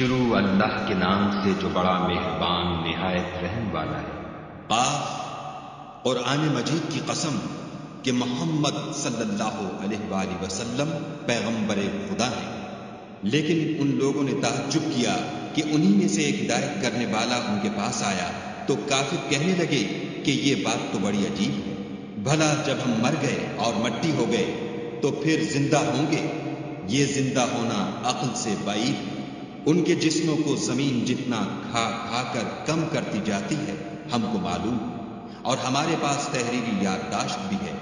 شروع اللہ کے نام سے جو بڑا مہربان نہایت رحم والا ہے۔ قاف، قرآن مجید کی قسم کہ محمد صلی اللہ علیہ وآلہ وسلم پیغمبر خدا ہیں۔ لیکن ان لوگوں نے تعجب کیا کہ انہی میں سے ایک ہدایت کرنے والا ان کے پاس آیا تو کافر کہنے لگے کہ یہ بات تو بڑی عجیب ہے، بھلا جب ہم مر گئے اور مٹی ہو گئے تو پھر زندہ ہوں گے؟ یہ زندہ ہونا عقل سے بعید ہے۔ ان کے جسموں کو زمین جتنا کھا کھا کر کم کرتی جاتی ہے ہم کو معلوم، اور ہمارے پاس تحریری یادداشت بھی ہے۔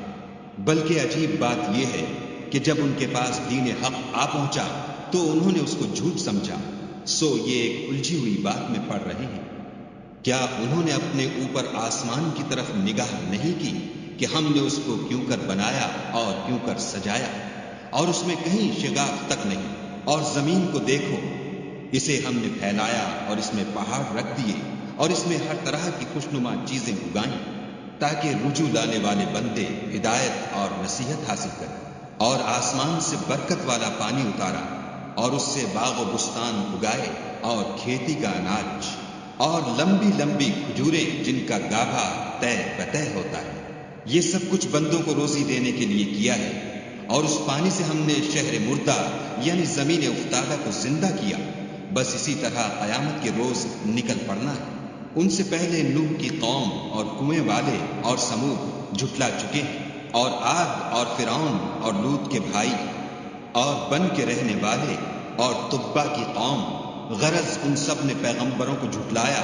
بلکہ عجیب بات یہ ہے کہ جب ان کے پاس دین حق آ پہنچا تو انہوں نے اس کو جھوٹ سمجھا، سو یہ ایک الجھی ہوئی بات میں پڑ رہے ہیں۔ کیا انہوں نے اپنے اوپر آسمان کی طرف نگاہ نہیں کی کہ ہم نے اس کو کیوں کر بنایا اور کیوں کر سجایا، اور اس میں کہیں شگاف تک نہیں؟ اور زمین کو دیکھو، اسے ہم نے پھیلایا اور اس میں پہاڑ رکھ دیے اور اس میں ہر طرح کی خوشنما چیزیں اگائیں تاکہ رجوع لانے والے بندے ہدایت اور نصیحت حاصل کریں، اور آسمان سے برکت والا پانی اتارا اور اس سے باغ و بستان اگائے اور کھیتی کا اناج اور لمبی لمبی کھجوریں جن کا گاھا طے بطے ہوتا ہے۔ یہ سب کچھ بندوں کو روزی دینے کے لیے کیا ہے، اور اس پانی سے ہم نے شہر مردہ یعنی زمین افتادہ کو زندہ کیا۔ بس اسی طرح قیامت کے روز نکل پڑنا ہے۔ ان سے پہلے نوح کی قوم اور کنویں والے اور سمود جھٹلا چکے ہیں، اور عاد اور فرعون اور لوط کے بھائی اور بن کے رہنے والے اور تبا کی قوم، غرض ان سب نے پیغمبروں کو جھٹلایا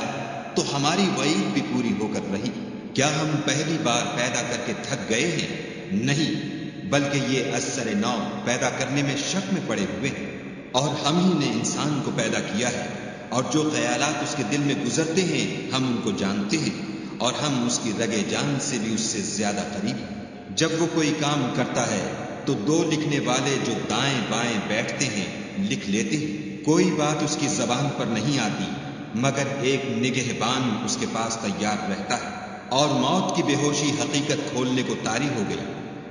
تو ہماری وعید بھی پوری ہو کر رہی۔ کیا ہم پہلی بار پیدا کر کے تھک گئے ہیں؟ نہیں، بلکہ یہ ازسر نو پیدا کرنے میں شک میں پڑے ہوئے ہیں۔ اور ہم ہی نے انسان کو پیدا کیا ہے، اور جو خیالات اس کے دل میں گزرتے ہیں ہم ان کو جانتے ہیں، اور ہم اس کی رگے جان سے بھی اس سے زیادہ قریب ہیں۔ جب وہ کوئی کام کرتا ہے تو دو لکھنے والے جو دائیں بائیں بیٹھتے ہیں لکھ لیتے ہیں۔ کوئی بات اس کی زبان پر نہیں آتی مگر ایک نگہبان اس کے پاس تیار رہتا ہے، اور موت کی بے ہوشی حقیقت کھولنے کو طاری ہو گئی۔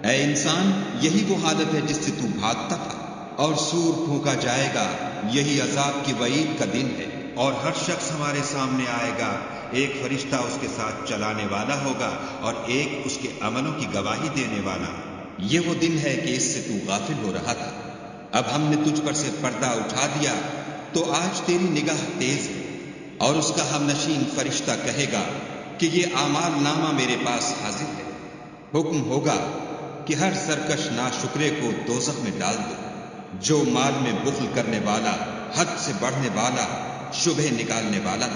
اے انسان، یہی وہ حالت ہے جس سے تو بھاگتا تھا، اور سور پھونکا جائے گا، یہی عذاب کی وعید کا دن ہے۔ اور ہر شخص ہمارے سامنے آئے گا، ایک فرشتہ اس کے ساتھ چلانے والا ہوگا اور ایک اس کے عملوں کی گواہی دینے والا۔ یہ وہ دن ہے کہ اس سے تو غافل ہو رہا تھا، اب ہم نے تجھ پر سے پردہ اٹھا دیا تو آج تیری نگاہ تیز ہے۔ اور اس کا ہم نشین فرشتہ کہے گا کہ یہ اعمال نامہ میرے پاس حاضر ہے۔ حکم ہوگا کہ ہر سرکش ناشکرے کو دوزخ میں ڈال دو، جو مال میں بخل کرنے والا، حد سے بڑھنے والا، شبہ نکالنے والا،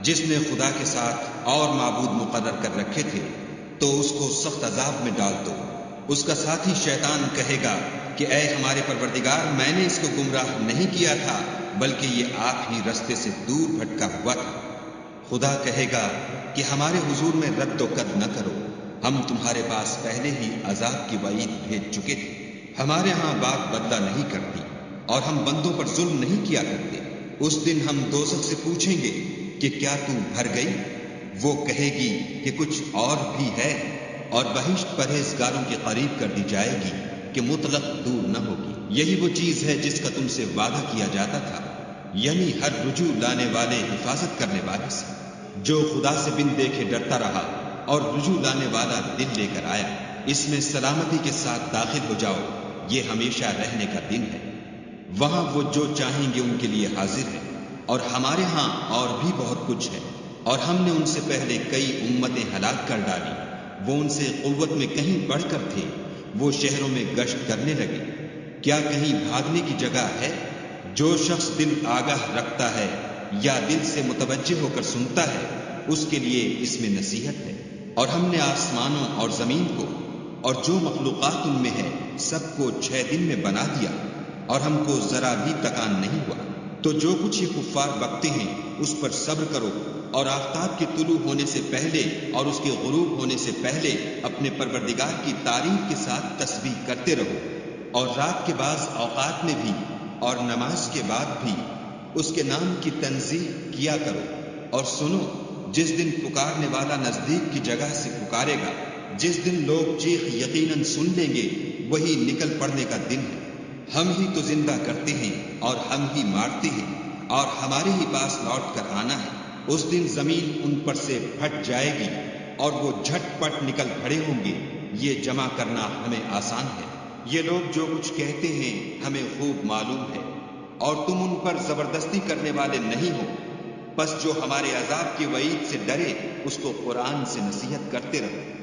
جس نے خدا کے ساتھ اور معبود مقرر کر رکھے تھے تو اس کو سخت عذاب میں ڈال دو۔ اس کا ساتھی شیطان کہے گا کہ اے ہمارے پروردگار، میں نے اس کو گمراہ نہیں کیا تھا بلکہ یہ آپ ہی رستے سے دور بھٹکا ہوا تھا۔ خدا کہے گا کہ ہمارے حضور میں رد و قد نہ کرو، ہم تمہارے پاس پہلے ہی عذاب کی وعید بھیج چکے تھے۔ ہمارے ہاں بات بدلہ نہیں کرتی اور ہم بندوں پر ظلم نہیں کیا کرتے۔ اس دن ہم دوزخ سے پوچھیں گے کہ کیا تو بھر گئی؟ وہ کہے گی کہ کچھ اور بھی ہے، اور بہشت پرہیزگاروں کے قریب کر دی جائے گی کہ مطلق دور نہ ہوگی۔ یہی وہ چیز ہے جس کا تم سے وعدہ کیا جاتا تھا، یعنی ہر رجوع لانے والے حفاظت کرنے والے سے، جو خدا سے بن دیکھے ڈرتا رہا اور رجوع لانے والا دل لے کر آیا۔ اس میں سلامتی کے ساتھ داخل ہو جاؤ، یہ ہمیشہ رہنے کا دن ہے۔ وہاں وہ جو چاہیں گے ان کے لیے حاضر ہے، اور ہمارے ہاں اور بھی بہت کچھ ہے۔ اور ہم نے ان سے پہلے کئی امتیں ہلاک کر ڈالی، وہ ان سے قوت میں کہیں بڑھ کر تھے، وہ شہروں میں گشت کرنے لگے۔ کیا کہیں بھاگنے کی جگہ ہے؟ جو شخص دل آگاہ رکھتا ہے یا دل سے متوجہ ہو کر سنتا ہے اس کے لیے اس میں نصیحت ہے۔ اور ہم نے آسمانوں اور زمین کو اور جو مخلوقات ان میں ہے سب کو 6 دن میں بنا دیا، اور ہم کو ذرا بھی تکان نہیں ہوا۔ تو جو کچھ یہ کفار بکتے ہیں اس پر صبر کرو، اور آفتاب کے طلوع ہونے سے پہلے اور اس کے غروب ہونے سے پہلے اپنے پروردگار کی تعریف کے ساتھ تسبیح کرتے رہو، اور رات کے بعض اوقات میں بھی اور نماز کے بعد بھی اس کے نام کی تنزیہ کیا کرو۔ اور سنو، جس دن پکارنے والا نزدیک کی جگہ سے پکارے گا، جس دن لوگ چیخ یقیناً سن لیں گے، وہی نکل پڑنے کا دن ہے۔ ہم ہی تو زندہ کرتے ہیں اور ہم ہی مارتے ہیں، اور ہمارے ہی پاس لوٹ کر آنا ہے۔ اس دن زمین ان پر سے پھٹ جائے گی اور وہ جھٹ پٹ نکل کھڑے ہوں گے۔ یہ جمع کرنا ہمیں آسان ہے۔ یہ لوگ جو کچھ کہتے ہیں ہمیں خوب معلوم ہے، اور تم ان پر زبردستی کرنے والے نہیں ہو۔ بس جو ہمارے عذاب کی وعید سے ڈرے اس کو قرآن سے نصیحت کرتے رہو۔